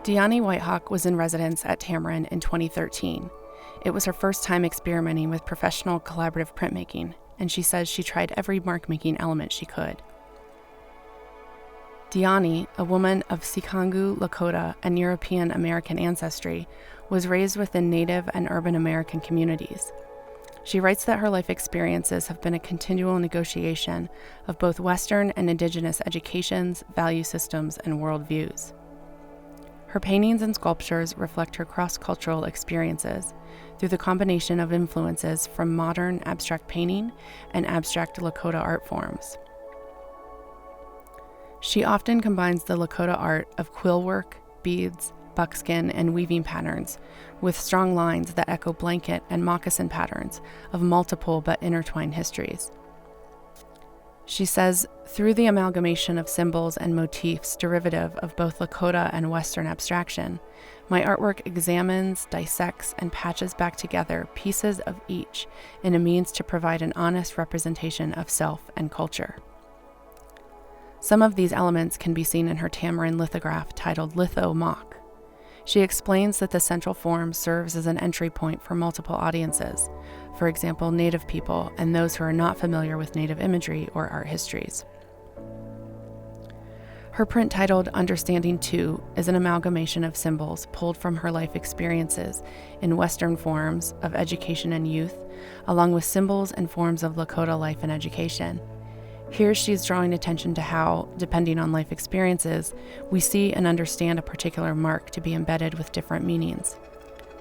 Dyani White Hawk was in residence at Tamarind in 2013. It was her first time experimenting with professional collaborative printmaking, and she says she tried every mark-making element she could. Dyani, a woman of Sičangu Lakota and European American ancestry, was raised within Native and urban American communities. She writes that her life experiences have been a continual negotiation of both Western and Indigenous educations, value systems, and worldviews. Her paintings and sculptures reflect her cross-cultural experiences through the combination of influences from modern abstract painting and abstract Lakota art forms. She often combines the Lakota art of quill work, beads, buckskin, and weaving patterns with strong lines that echo blanket and moccasin patterns of multiple but intertwined histories. She says, through the amalgamation of symbols and motifs derivative of both Lakota and Western abstraction, my artwork examines, dissects, and patches back together pieces of each in a means to provide an honest representation of self and culture. Some of these elements can be seen in her Tamarind lithograph titled Litho Mock. She explains that the central form serves as an entry point for multiple audiences, for example, Native people and those who are not familiar with Native imagery or art histories. Her print titled Understanding 2 is an amalgamation of symbols pulled from her life experiences in Western forms of education and youth, along with symbols and forms of Lakota life and education. Here she's drawing attention to how, depending on life experiences, we see and understand a particular mark to be embedded with different meanings.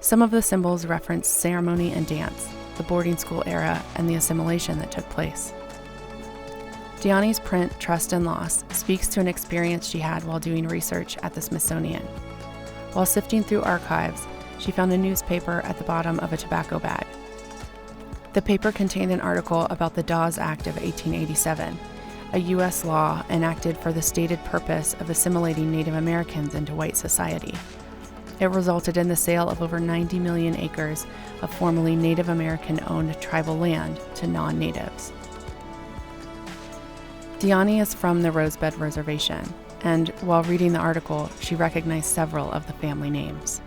Some of the symbols reference ceremony and dance, the boarding school era, and the assimilation that took place. Dyani's print, Trust and Loss, speaks to an experience she had while doing research at the Smithsonian. While sifting through archives, she found a newspaper at the bottom of a tobacco bag. The paper contained an article about the Dawes Act of 1887, a U.S. law enacted for the stated purpose of assimilating Native Americans into white society. It resulted in the sale of over 90 million acres of formerly Native American-owned tribal land to non-natives. Dyani is from the Rosebud Reservation, and while reading the article, she recognized several of the family names.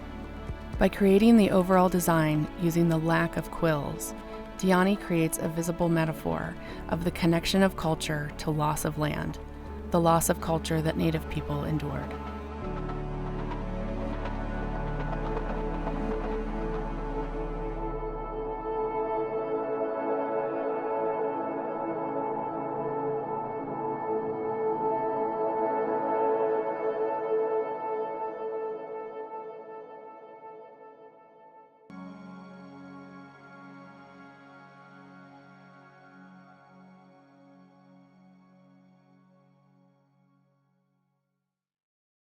By creating the overall design using the lack of quills, Dyani creates a visible metaphor of the connection of culture to loss of land, the loss of culture that Native people endured.